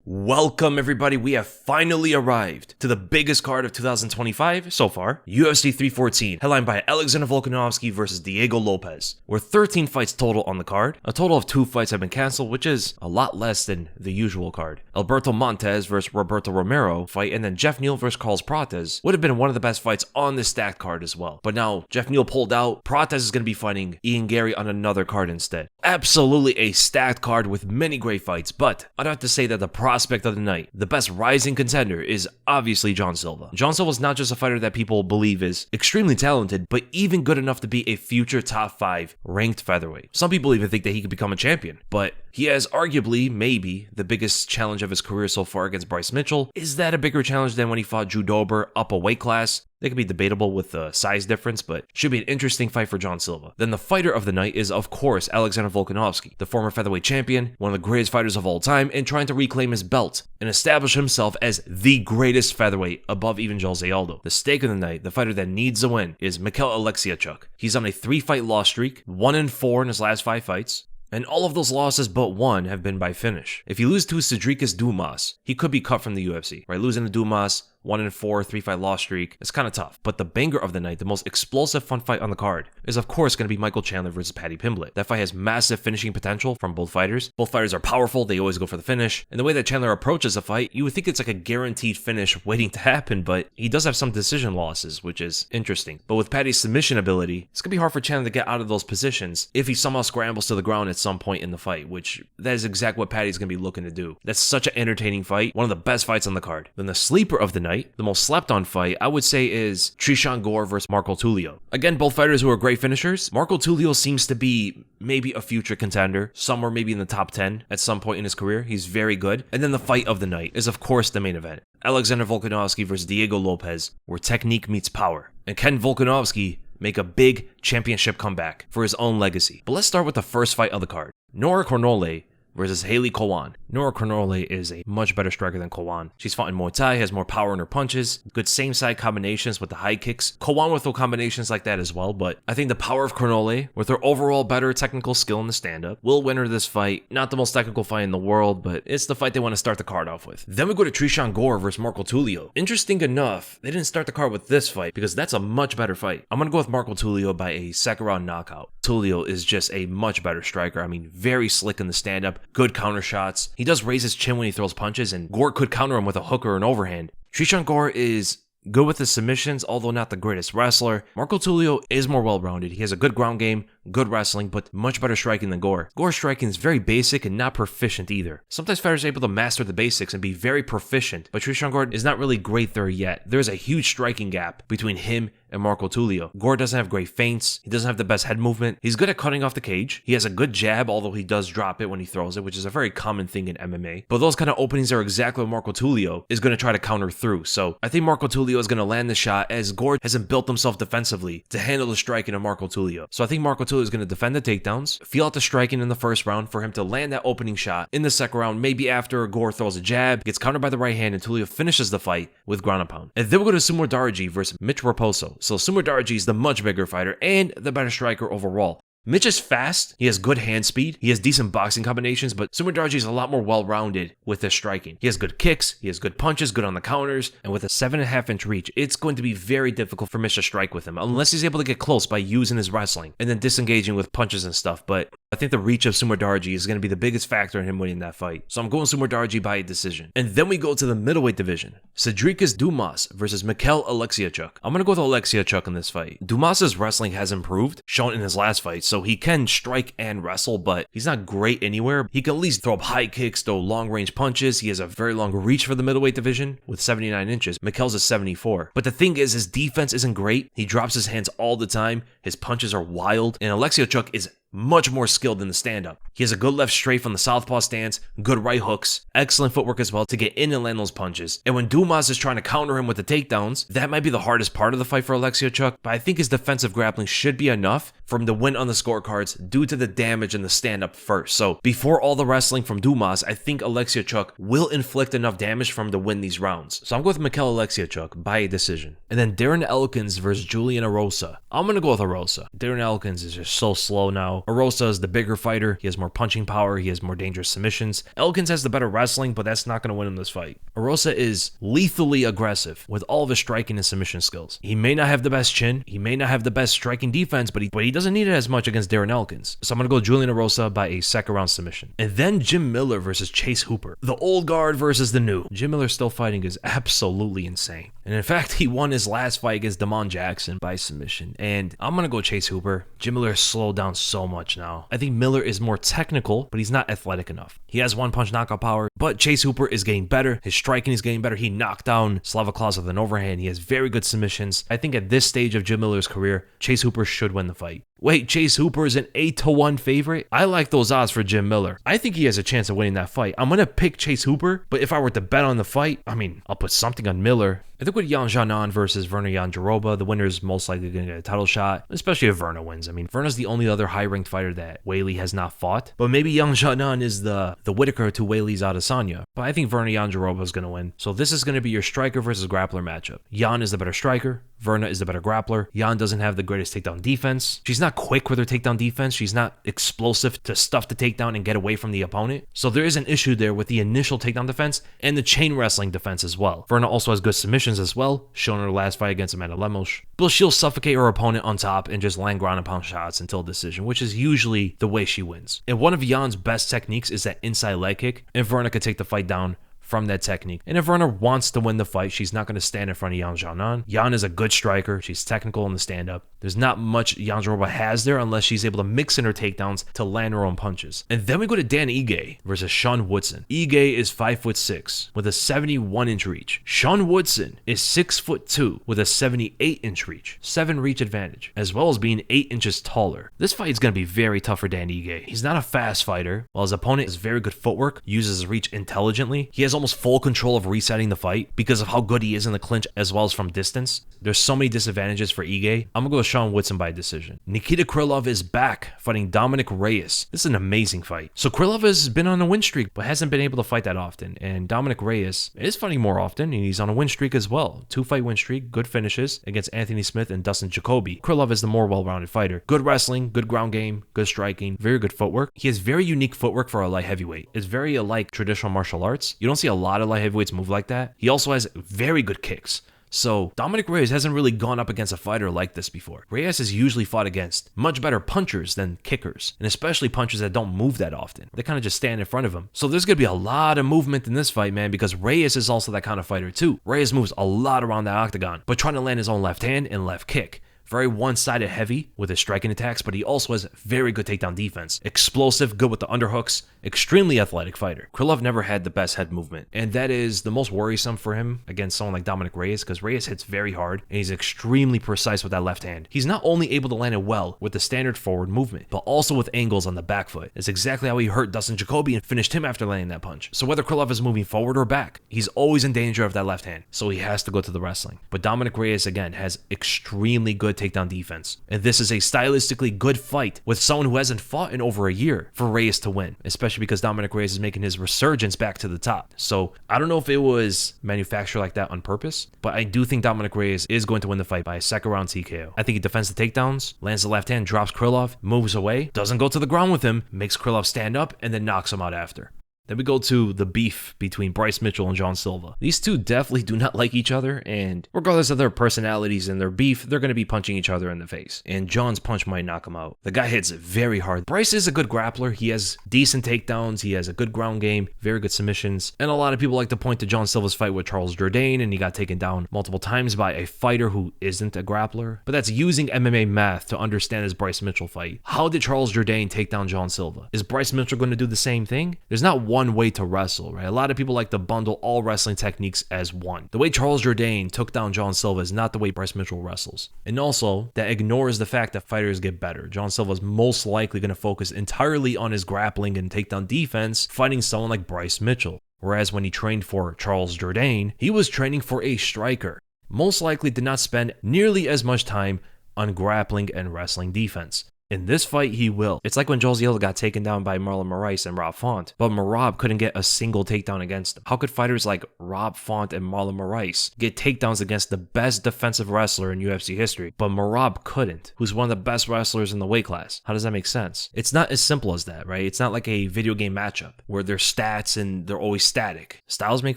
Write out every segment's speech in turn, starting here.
Welcome everybody, we have finally arrived to the biggest card of 2025 so far, UFC 314, headlined by Alexander Volkanovski versus Diego Lopes. We're 13 fights total on the card. A total of 2 fights have been cancelled, which is a lot less than the usual card. Alberto Montez versus Roberto Romero fight, and then Jeff Neal versus Carlos Prates would have been one of the best fights on this stacked card as well. But now, Jeff Neal pulled out, Prates is going to be fighting Ian Garry on another card instead. Absolutely a stacked card with many great fights, but I'd have to say that the prospect of the night, the best rising contender, is obviously John Silva. John Silva is not just a fighter that people believe is extremely talented, but even good enough to be a future top 5 ranked featherweight. Some people even think that he could become a champion, but he has arguably, maybe, the biggest challenge of his career so far against Bryce Mitchell. Is that a bigger challenge than when he fought Drew Dober up a weight class? They could be debatable with the size difference, but should be an interesting fight for John Silva. Then the fighter of the night is, of course, Alexander Volkanovski, the former featherweight champion, one of the greatest fighters of all time, and trying to reclaim his belt and establish himself as the greatest featherweight above even Jose Aldo. The stake of the night, the fighter that needs a win, is Michal Oleksiejczuk. He's on a 3-fight loss streak, 1-4 in his last 5 fights. And all of those losses but one have been by finish. If you lose to Sedriques Dumas, he could be cut from the UFC, right? Losing to Dumas, 1-4, 3-fight loss streak, it's kind of tough. But the banger of the night, the most explosive fun fight on the card, is of course going to be Michael Chandler versus Paddy Pimblett. That fight has massive finishing potential from both fighters. Both fighters are powerful, they always go for the finish. And the way that Chandler approaches the fight, you would think it's like a guaranteed finish waiting to happen, but he does have some decision losses, which is interesting. But with Paddy's submission ability, it's going to be hard for Chandler to get out of those positions if he somehow scrambles to the ground at some point in the fight, which that is exactly what Paddy's going to be looking to do. That's such an entertaining fight, one of the best fights on the card. Then the sleeper of the night, the most slept on fight, I would say, is Tresean Gore versus Marco Tulio. Again, both fighters who are great finishers. Marco Tulio seems to be maybe a future contender, somewhere maybe in the top 10 at some point in his career. He's very good. And then the fight of the night is, of course, the main event. Alexander Volkanovski versus Diego Lopes, where technique meets power. And can Volkanovski make a big championship comeback for his own legacy? But let's start with the first fight of the card. Nora Cornolle versus Hailey Cowan. Nora Cornolle is a much better striker than Cowan. She's fought in Muay Thai, has more power in her punches, good same-side combinations with the high kicks. Cowan will throw combinations like that as well, but I think the power of Cornolle, with her overall better technical skill in the stand-up, will win her this fight. Not the most technical fight in the world, but it's the fight they want to start the card off with. Then we go to Tresean Gore versus Marco Tulio. Interesting enough, they didn't start the card with this fight because that's a much better fight. I'm going to go with Marco Tulio by a second-round knockout. Tulio is just a much better striker. I mean, very slick in the stand-up, good counter shots. He does raise his chin when he throws punches, and Gore could counter him with a hook or an overhand. Tresean Gore is good with his submissions, although not the greatest wrestler. Marco Tulio is more well-rounded. He has a good ground game, good wrestling, but much better striking than Gore. Gore's striking is very basic and not proficient either. Sometimes fighters are able to master the basics and be very proficient, but Tresean Gore is not really great there yet. There's a huge striking gap between him and Marco Tulio. Gore doesn't have great feints. He doesn't have the best head movement. He's good at cutting off the cage. He has a good jab, although he does drop it when he throws it, which is a very common thing in MMA. But those kind of openings are exactly what Marco Tulio is going to try to counter through. So I think Marco Tulio is going to land the shot, as Gore hasn't built himself defensively to handle the striking of Marco Tulio. So I think Marco Tulio is going to defend the takedowns, feel out the striking in the first round for him to land that opening shot in the second round, maybe after Gore throws a jab, gets countered by the right hand, and Tulio finishes the fight with ground and pound. And then we go to Sumudaerji versus Mitch Raposo. So Sumudaerji is the much bigger fighter and the better striker overall. Mitch is fast, he has good hand speed, he has decent boxing combinations, but Sumudaerji is a lot more well-rounded with his striking. He has good kicks, he has good punches, good on the counters, and with a 7.5-inch reach, it's going to be very difficult for Mitch to strike with him, unless he's able to get close by using his wrestling, and then disengaging with punches and stuff, but I think the reach of Sumudaerji is going to be the biggest factor in him winning that fight. So I'm going Sumudaerji by a decision. And then we go to the middleweight division. Sedriques Dumas versus Michal Oleksiejczuk. I'm going to go with Oleksiejczuk in this fight. Dumas's wrestling has improved, shown in his last fight, so he can strike and wrestle, but he's not great anywhere. He can at least throw up high kicks, throw long-range punches. He has a very long reach for the middleweight division with 79 inches. Michal's is 74. But the thing is, his defense isn't great. He drops his hands all the time. His punches are wild, and Oleksiejczuk is much more skilled in the stand-up. He has a good left straight from the southpaw stance, good right hooks, excellent footwork as well to get in and land those punches. And when Dumas is trying to counter him with the takedowns, that might be the hardest part of the fight for Oleksiejczuk, but I think his defensive grappling should be enough for him to win on the scorecards due to the damage in the stand-up first. So before all the wrestling from Dumas, I think Oleksiejczuk will inflict enough damage for him to win these rounds. So I'm going with Michal Oleksiejczuk by a decision. And then Darren Elkins versus Julian Erosa. I'm going to go with Erosa. Darren Elkins is just so slow now. TKO. Arrosa is the bigger fighter. He has more punching power. He has more dangerous submissions. Elkins has the better wrestling, but that's not going to win him this fight. Arrosa is lethally aggressive with all of his striking and submission skills. He may not have the best chin. He may not have the best striking defense, but he doesn't need it as much against Darren Elkins. So I'm going to go Julian Arrosa by a second round submission. And then Jim Miller versus Chase Hooper. The old guard versus the new. Jim Miller still fighting is absolutely insane. And in fact, he won his last fight against Damon Jackson by submission. And I'm going to go Chase Hooper. Jim Miller has slowed down so much now. I think Miller is more technical, but he's not athletic enough. He has one punch knockout power, but Chase Hooper is getting better. His striking is getting better. He knocked down Slava Claus with an overhand. He has very good submissions. I think at this stage of Jim Miller's career, Chase Hooper should win the fight. Wait, Chase Hooper is an 8-1 favorite? I like those odds for Jim Miller. I think he has a chance of winning that fight. I'm going to pick Chase Hooper, but if I were to bet on the fight, I'll put something on Miller. I think with Yan Xiaonan versus Verna Jandiroba, the winner is most likely going to get a title shot, especially if Verna wins. Verna's the only other high-ranked fighter that Weili has not fought, but maybe Yan Xiaonan is the Whitaker to Weili's Adesanya. But I think Verna Jandiroba is going to win. So this is going to be your striker versus grappler matchup. Yan is the better striker. Verna is the better grappler. Yan doesn't have the greatest takedown defense. She's not quick with her takedown defense. She's not explosive to stuff the takedown and get away from the opponent. So there is an issue there with the initial takedown defense and the chain wrestling defense as well. Verna also has good submissions as well, shown in her last fight against Amanda Lemos. But she'll suffocate her opponent on top and just land ground and pound shots until a decision, which is usually the way she wins. And one of Yan's best techniques is that inside leg kick, and Verna could take the fight down from that technique. And if Verna wants to win the fight, she's not going to stand in front of Yan Xiaonan. Yan is a good striker. She's technical in the stand-up. There's not much Yan Xiaonan has there unless she's able to mix in her takedowns to land her own punches. And then we go to Dan Ige versus Sean Woodson. Ige is 5'6" with a 71-inch reach. Sean Woodson is 6'2" with a 78-inch reach. 7 reach advantage, as well as being 8 inches taller. This fight is going to be very tough for Dan Ige. He's not a fast fighter. While his opponent has very good footwork, uses his reach intelligently, he has almost full control of resetting the fight because of how good he is in the clinch as well as from distance. There's so many disadvantages for Ige. I'm gonna go with Sean Woodson by decision. Nikita Krylov is back fighting Dominick Reyes. This is an amazing fight. So Krylov has been on a win streak but hasn't been able to fight that often, and Dominick Reyes is fighting more often and he's on a win streak as well. 2-fight win streak, good finishes against Anthony Smith and Dustin Jacoby. Krylov is the more well-rounded fighter. Good wrestling, good ground game, good striking, very good footwork. He has very unique footwork for a light heavyweight. It's very like traditional martial arts. You don't see a lot of light heavyweights move like that. He also has very good kicks. So Dominick Reyes hasn't really gone up against a fighter like this before. Reyes has usually fought against much better punchers than kickers, and especially punchers that don't move that often. They kind of just stand in front of him. So there's going to be a lot of movement in this fight, man, because Reyes is also that kind of fighter too. Reyes moves a lot around that octagon, but trying to land his own left hand and left kick. Very one-sided heavy with his striking attacks, but he also has very good takedown defense. Explosive, good with the underhooks, extremely athletic fighter. Krylov never had the best head movement, and that is the most worrisome for him against someone like Dominick Reyes, because Reyes hits very hard, and he's extremely precise with that left hand. He's not only able to land it well with the standard forward movement, but also with angles on the back foot. It's exactly how he hurt Dustin Jacoby and finished him after landing that punch. So whether Krylov is moving forward or back, he's always in danger of that left hand, so he has to go to the wrestling. But Dominick Reyes, again, has extremely good takedown defense. And this is a stylistically good fight with someone who hasn't fought in over a year for Reyes to win, especially because Dominick Reyes is making his resurgence back to the top. So I don't know if it was manufactured like that on purpose, but I do think Dominick Reyes is going to win the fight by a second round TKO. I think he defends the takedowns, lands the left hand, drops Krylov, moves away, doesn't go to the ground with him, makes Krylov stand up, and then knocks him out after. Then we go to the beef between Bryce Mitchell and John Silva. These two definitely do not like each other, and regardless of their personalities and their beef, they're going to be punching each other in the face. And John's punch might knock him out. The guy hits very hard. Bryce is a good grappler. He has decent takedowns. He has a good ground game, very good submissions. And a lot of people like to point to John Silva's fight with Charles Jourdain, and he got taken down multiple times by a fighter who isn't a grappler. But that's using MMA math to understand his Bryce Mitchell fight. How did Charles Jourdain take down John Silva? Is Bryce Mitchell going to do the same thing? There's not one way to wrestle, right? A lot of people like to bundle all wrestling techniques as one. The way Charles Jourdain took down John Silva is not the way Bryce Mitchell wrestles. And also, that ignores the fact that fighters get better. John Silva is most likely going to focus entirely on his grappling and takedown defense, fighting someone like Bryce Mitchell. Whereas when he trained for Charles Jourdain, he was training for a striker. Most likely did not spend nearly as much time on grappling and wrestling defense. In this fight, he will. It's like when Josiel got taken down by Marlon Moraes and Rob Font, but Merab couldn't get a single takedown against him. How could fighters like Rob Font and Marlon Moraes get takedowns against the best defensive wrestler in UFC history, but Merab couldn't, who's one of the best wrestlers in the weight class? How does that make sense? It's not as simple as that, right? It's not like a video game matchup where there's stats and they're always static. Styles make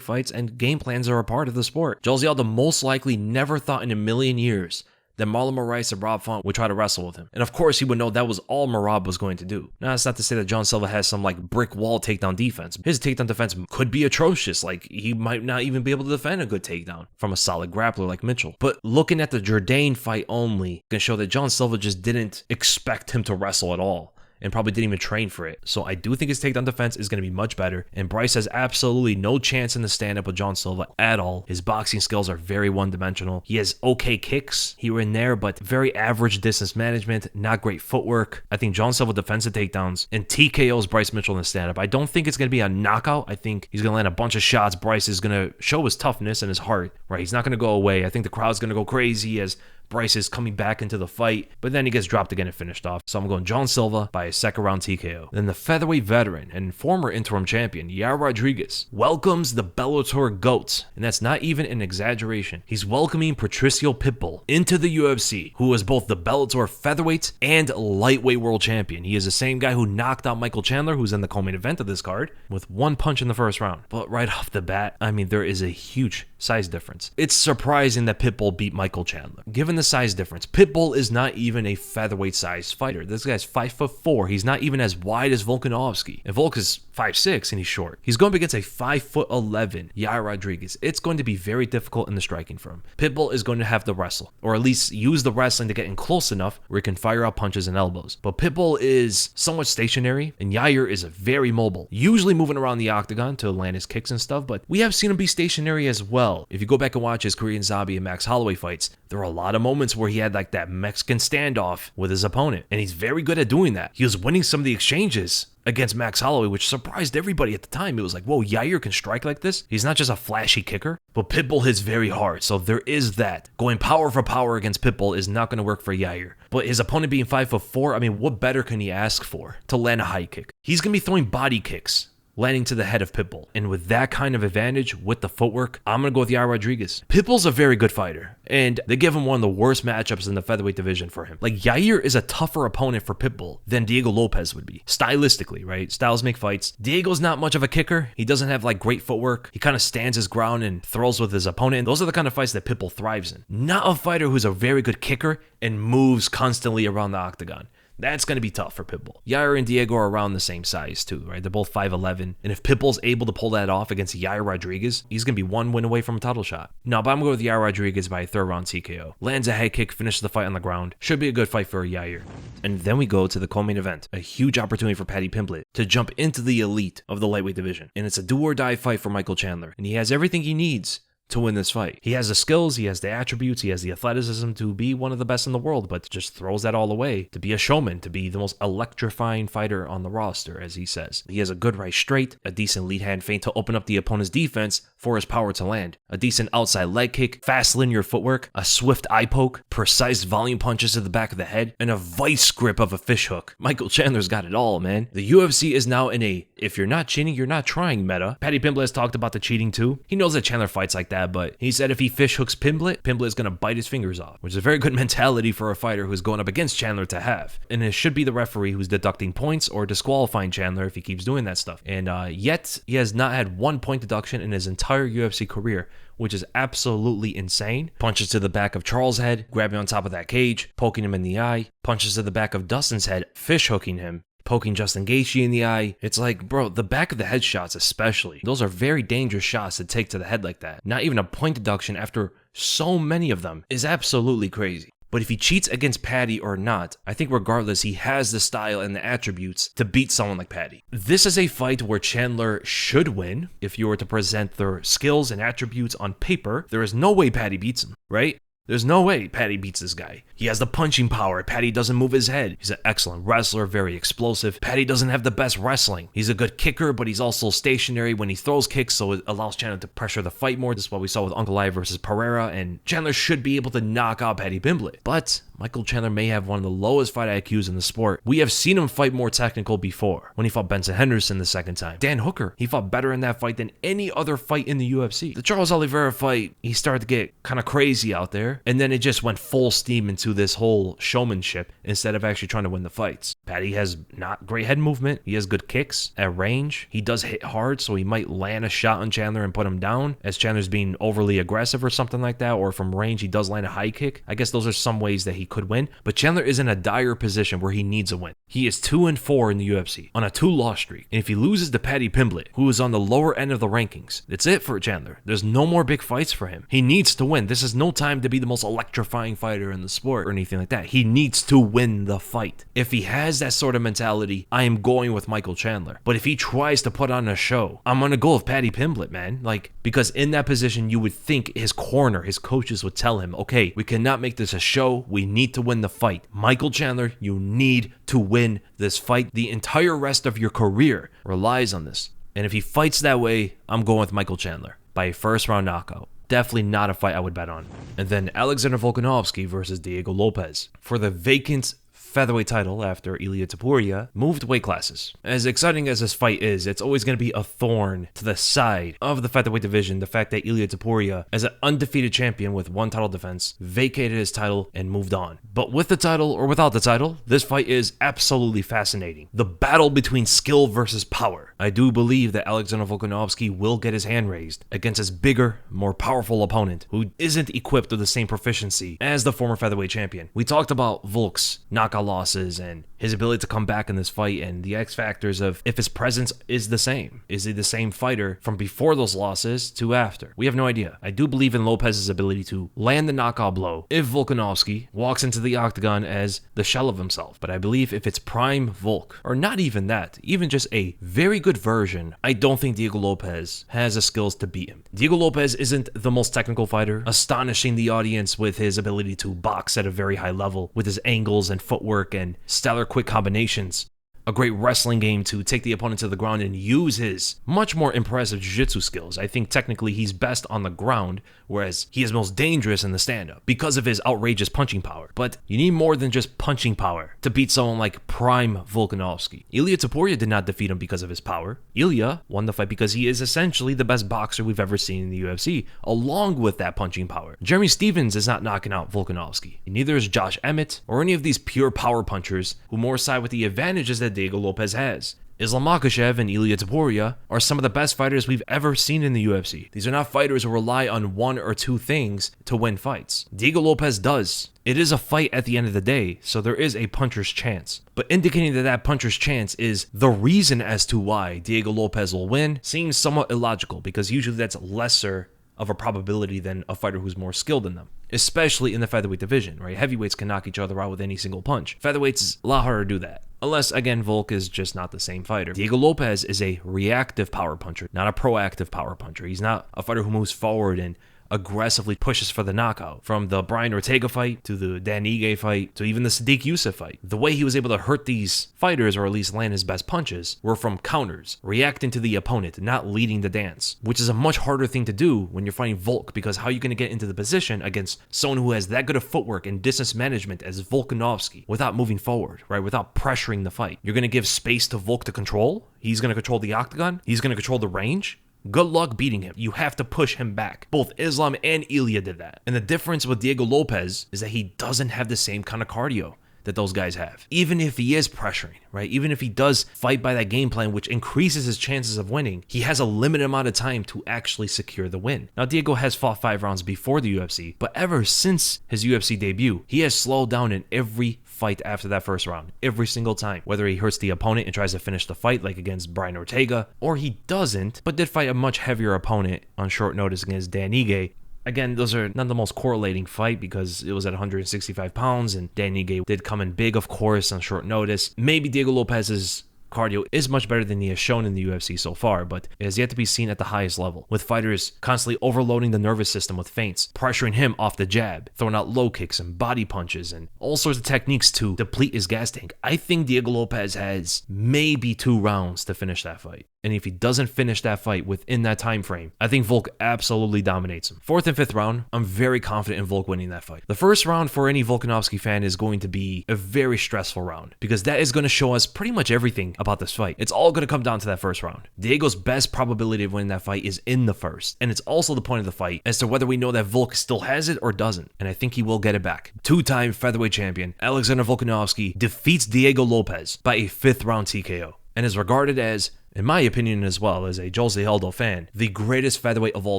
fights and game plans are a part of the sport. Josiel most likely never thought in a million years that Marlon Moraes and Rob Font would try to wrestle with him. And of course, he would know that was all Merab was going to do. Now, that's not to say that John Silva has some like brick wall takedown defense. His takedown defense could be atrocious. Like, he might not even be able to defend a good takedown from a solid grappler like Mitchell. But looking at the Jourdain fight only can show that John Silva just didn't expect him to wrestle at all, and probably didn't even train for it. So I do think his takedown defense is going to be much better, and Bryce has absolutely no chance in the stand-up with John Silva at all. His boxing skills are very one-dimensional. He has okay kicks here and there, but very average distance management, not great footwork. I think John Silva defends the takedowns and TKOs Bryce Mitchell in the stand-up. I don't think it's going to be a knockout. I think he's going to land a bunch of shots. Bryce is going to show his toughness and his heart, right? He's not going to go away. I think the crowd's going to go crazy as Bryce is coming back into the fight, but then he gets dropped again and finished off. So I'm going John Silva by a second round TKO. Then the featherweight veteran and former interim champion, Yair Rodriguez, welcomes the Bellator GOAT. And that's not even an exaggeration. He's welcoming Patricio Pitbull into the UFC, who is both the Bellator featherweight and lightweight world champion. He is the same guy who knocked out Michael Chandler, who's in the co-main event of this card, with one punch in the first round. But right off the bat, I mean, there is a huge size difference. It's surprising that Pitbull beat Michael Chandler. Given the size difference, Pitbull is not even a featherweight size fighter. This guy's 5'4". He's not even as wide as Volkanovski. And Volk is 5'6" and he's short. He's going up against a 5'11" Yair Rodriguez. It's going to be very difficult in the striking for him. Pitbull is going to have to wrestle, or at least use the wrestling to get in close enough where he can fire out punches and elbows. But Pitbull is somewhat stationary, and Yair is very mobile, usually moving around the octagon to land his kicks and stuff, but we have seen him be stationary as well. If you go back and watch his Korean Zombie and Max Holloway fights, there were a lot of moments where he had like that Mexican standoff with his opponent, and he's very good at doing that. He was winning some of the exchanges against Max Holloway, which surprised everybody at the time. It was like, whoa, Yair can strike like this? He's not just a flashy kicker, but Pitbull hits very hard, so there is that. Going power for power against Pitbull is not going to work for Yair. But his opponent being 5'4", I mean, what better can he ask for to land a high kick? He's going to be throwing body kicks, landing to the head of Pitbull. And with that kind of advantage, with the footwork, I'm going to go with Yair Rodriguez. Pitbull's a very good fighter, and they give him one of the worst matchups in the featherweight division for him. Like, Yair is a tougher opponent for Pitbull than Diego Lopes would be. Stylistically, right? Styles make fights. Diego's not much of a kicker. He doesn't have, like, great footwork. He kind of stands his ground and throws with his opponent. And those are the kind of fights that Pitbull thrives in. Not a fighter who's a very good kicker and moves constantly around the octagon. That's going to be tough for Pitbull. Yair and Diego are around the same size too, right? They're both 5'11". And if Pitbull's able to pull that off against Yair Rodriguez, he's going to be one win away from a title shot. No, but I'm going to go with Yair Rodriguez by a third round TKO. Lands a head kick, finishes the fight on the ground. Should be a good fight for Yair. And then we go to the co-main event. A huge opportunity for Paddy Pimblett to jump into the elite of the lightweight division. And it's a do or die fight for Michael Chandler. And he has everything he needs to win this fight. He has the skills, he has the attributes, he has the athleticism to be one of the best in the world, but just throws that all away to be a showman, to be the most electrifying fighter on the roster, as he says. He has a good right straight, a decent lead hand feint to open up the opponent's defense for his power to land, a decent outside leg kick, fast linear footwork, a swift eye poke, precise volume punches to the back of the head, and a vice grip of a fish hook. Michael Chandler's got it all, man. The UFC is now in a if you're not cheating, you're not trying meta. Paddy Pimblett has talked about the cheating too. He knows that Chandler fights like that, but he said if he fish hooks Pimblett, Pimblett is going to bite his fingers off, which is a very good mentality for a fighter who's going up against Chandler to have. And it should be the referee who's deducting points or disqualifying Chandler if he keeps doing that stuff. And yet, he has not had 1 point deduction in his entire UFC career, which is absolutely insane. Punches to the back of Charles' head, grabbing on top of that cage, poking him in the eye. Punches to the back of Dustin's head, fish hooking him, poking Justin Gaethje in the eye. It's like, bro, the back of the head shots especially, those are very dangerous shots to take to the head like that. Not even a point deduction after so many of them is absolutely crazy. But if he cheats against Paddy or not, I think regardless, he has the style and the attributes to beat someone like Paddy. This is a fight where Chandler should win. If you were to present their skills and attributes on paper, there is no way Paddy beats him, right? There's no way Paddy beats this guy. He has the punching power. Paddy doesn't move his head. He's an excellent wrestler, very explosive. Paddy doesn't have the best wrestling. He's a good kicker, but he's also stationary when he throws kicks, so it allows Chandler to pressure the fight more. This is what we saw with Uncle I versus Pereira, and Chandler should be able to knock out Paddy Pimblett. But Michael Chandler may have one of the lowest fight IQs in the sport. We have seen him fight more technical before, when he fought Benson Henderson the second time. Dan Hooker, he fought better in that fight than any other fight in the UFC. The Charles Oliveira fight, he started to get kind of crazy out there, and then it just went full steam into this whole showmanship instead of actually trying to win the fights. Paddy has not great head movement. He has good kicks at range. He does hit hard, so he might land a shot on Chandler and put him down as Chandler's being overly aggressive or something like that, or from range he does land a high kick. I guess those are some ways that he could win, but Chandler is in a dire position where he needs a win. He is 2-4 in the UFC on a 2-loss streak, and if he loses to Paddy Pimblett, who is on the lower end of the rankings, that's it for Chandler. There's no more big fights for him. He needs to win. This is no time to be the most electrifying fighter in the sport or anything like that. He needs to win the fight. If he has that sort of mentality, I am going with Michael Chandler. But if he tries to put on a show, I'm gonna go with Paddy Pimblett, man. Because in that position, you would think his corner, his coaches would tell him, okay, we cannot make this a show. We need to win the fight. Michael Chandler, you need to win this fight. The entire rest of your career relies on this. And if he fights that way, I'm going with Michael Chandler by a first-round knockout. Definitely not a fight I would bet on. And then Alexander Volkanovski versus Diego Lopes for the vacant featherweight title after Ilia Topuria moved weight classes. As exciting as this fight is, it's always going to be a thorn to the side of the featherweight division, the fact that Ilia Topuria, as an undefeated champion with one title defense, vacated his title and moved on. But with the title or without the title, this fight is absolutely fascinating. The battle between skill versus power. I do believe that Alexander Volkanovski will get his hand raised against his bigger, more powerful opponent who isn't equipped with the same proficiency as the former featherweight champion. We talked about Volk's knockout losses and his ability to come back in this fight and the X factors of if his presence is the same. Is he the same fighter from before those losses to after? We have no idea. I do believe in Lopez's ability to land the knockout blow if Volkanovski walks into the octagon as the shell of himself. But I believe if it's prime Volk, or not even that, even just a very good version, I don't think Diego Lopes has the skills to beat him. Diego Lopes isn't the most technical fighter, astonishing the audience with his ability to box at a very high level, with his angles and footwork and stellar quick combinations. A great wrestling game to take the opponent to the ground and use his much more impressive jiu-jitsu skills. I think technically he's best on the ground, whereas he is most dangerous in the stand-up because of his outrageous punching power. But you need more than just punching power to beat someone like prime Volkanovski. Ilia Topuria did not defeat him because of his power. Ilia won the fight because he is essentially the best boxer we've ever seen in the UFC, along with that punching power. Jeremy Stephens is not knocking out Volkanovski. Neither is Josh Emmett or any of these pure power punchers who more side with the advantages that Diego Lopes has. Islam Makhachev and Ilia Topuria are some of the best fighters we've ever seen in the UFC. These are not fighters who rely on one or two things to win fights. Diego Lopes does. It is a fight at the end of the day, so there is a puncher's chance. But indicating that that puncher's chance is the reason as to why Diego Lopes will win seems somewhat illogical, because usually that's lesser of a probability than a fighter who's more skilled than them, especially in the featherweight division, right? Heavyweights can knock each other out with any single punch. Featherweights is a lot harder to do that. Unless, again, Volk is just not the same fighter. Diego Lopes is a reactive power puncher, not a proactive power puncher. He's not a fighter who moves forward and aggressively pushes for the knockout. From the Brian Ortega fight to the Dan Ige fight to even the Sadiq Youssef fight, the way he was able to hurt these fighters, or at least land his best punches, were from counters, reacting to the opponent, not leading the dance, which is a much harder thing to do when you're fighting Volk, because how are you going to get into the position against someone who has that good of footwork and distance management as Volkanovski without moving forward, right? Without pressuring the fight. You're going to give space to Volk to control. He's going to control the octagon. He's going to control the range. Good luck beating him. You have to push him back. Both Islam and Ilia did that. And the difference with Diego Lopes is that he doesn't have the same kind of cardio that those guys have. Even if he is pressuring, right? Even if he does fight by that game plan, which increases his chances of winning, he has a limited amount of time to actually secure the win. Now, Diego has fought 5 rounds before the UFC, but ever since his UFC debut, he has slowed down in every fight after that first round, every single time. Whether he hurts the opponent and tries to finish the fight, like against Brian Ortega, or he doesn't, but did fight a much heavier opponent on short notice against Dan Ige. Again, those are not the most correlating fight because it was at 165 pounds, and Dan Ige did come in big, of course, on short notice. Maybe Diego Lopes's cardio is much better than he has shown in the UFC so far, but it has yet to be seen at the highest level, with fighters constantly overloading the nervous system with feints, pressuring him off the jab, throwing out low kicks and body punches, and all sorts of techniques to deplete his gas tank. I think Diego Lopes has maybe 2 rounds to finish that fight. and if he doesn't finish that fight within that time frame, I think Volk absolutely dominates him. 4th and 5th round, I'm very confident in Volk winning that fight. The first round for any Volkanovski fan is going to be a very stressful round because that is going to show us pretty much everything about this fight. It's all going to come down to that first round. Diego's best probability of winning that fight is in the first, and it's also the point of the fight as to whether we know that Volk still has it or doesn't, and I think he will get it back. 2-time featherweight champion Alexander Volkanovski defeats Diego Lopes by a 5th round TKO and is regarded as, in my opinion as well as a Jose Aldo fan, the greatest featherweight of all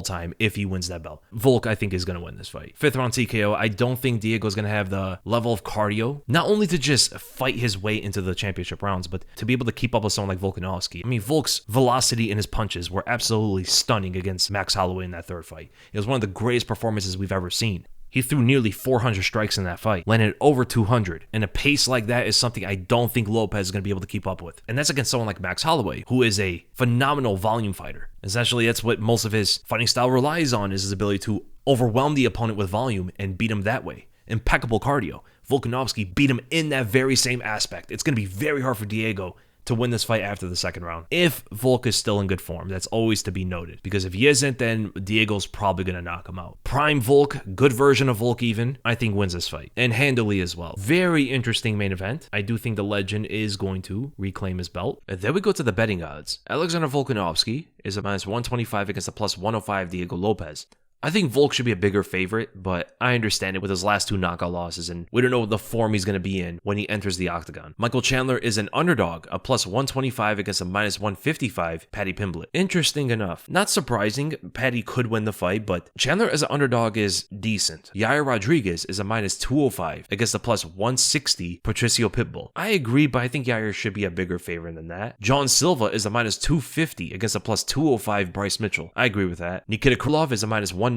time if he wins that belt. Volk, I think, is going to win this fight. 5th round TKO, I don't think Diego's going to have the level of cardio, not only to just fight his way into the championship rounds, but to be able to keep up with someone like Volkanovski. I mean, Volk's velocity and his punches were absolutely stunning against Max Holloway in that 3rd fight. It was one of the greatest performances we've ever seen. He threw nearly 400 strikes in that fight, landed over 200, and a pace like that is something I don't think Lopes is going to be able to keep up with. And that's against someone like Max Holloway, who is a phenomenal volume fighter. Essentially, that's what most of his fighting style relies on, is his ability to overwhelm the opponent with volume and beat him that way. Impeccable cardio. Volkanovski beat him in that very same aspect. It's going to be very hard for Diego to win this fight after the 2nd round. If Volk is still in good form, that's always to be noted. Because if he isn't, then Diego's probably going to knock him out. Prime Volk, good version of Volk even, I think wins this fight. And handily as well. Very interesting main event. I do think the legend is going to reclaim his belt. And then we go to the betting odds. Alexander Volkanovski is a -125 against a +105 Diego Lopes. I think Volk should be a bigger favorite, but I understand it with his last 2 knockout losses, and we don't know the form he's going to be in when he enters the octagon. Michael Chandler is an underdog, a +125 against a -155 Paddy Pimblett. Interesting enough. Not surprising, Paddy could win the fight, but Chandler as an underdog is decent. Yair Rodriguez is a -205 against a +160 Patricio Pitbull. I agree, but I think Yair should be a bigger favorite than that. John Silva is a -250 against a +205 Bryce Mitchell. I agree with that. Nikita Krylov is a -190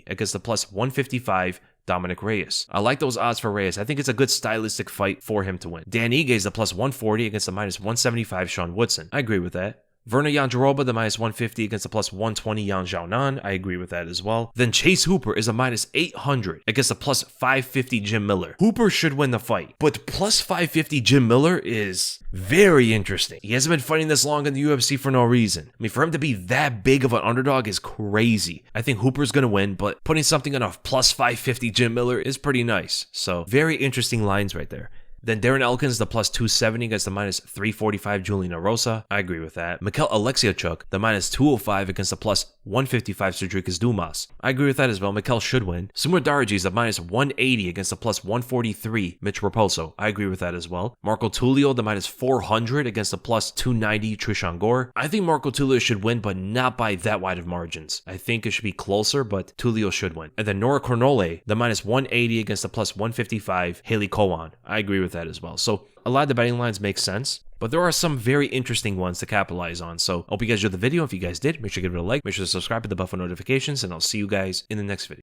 against the +155 Dominick Reyes. I like those odds for Reyes. I think it's a good stylistic fight for him to win. Dan Ige is the +140 against the -175 Sean Woodson. I agree with that. Verna Jandiroba, the -150 against the +120 Yan Xiaonan. I agree with that as well. Then Chase Hooper is a -800 against the +550 Jim Miller. Hooper should win the fight, but +550 Jim Miller is very interesting. He hasn't been fighting this long in the UFC for no reason. I mean, for him to be that big of an underdog is crazy. I think Hooper's going to win, but putting something on a +550 Jim Miller is pretty nice. So, very interesting lines right there. Then Darren Elkins, the +270 against the -345 Julian Rosa. I agree with that. Michal Oleksiejczuk, the -205 against the +155 Sedriques Dumas. I agree with that as well. Michal should win. Sumudaerji is the -180 against the +143 Mitch Raposo. I agree with that as well. Marco Tulio, the -400 against the +290 Tresean Gore. I think Marco Tulio should win, but not by that wide of margins. I think it should be closer, but Tulio should win. And then Nora Cornolle, the -180 against the +155 Hailey Cowan. I agree with that as well. So a lot of the betting lines make sense, but there are some very interesting ones to capitalize on. So I hope you guys enjoyed the video. If you guys did, make sure to give it a like, make sure to subscribe, hit the bell for notifications, and I'll see you guys in the next video.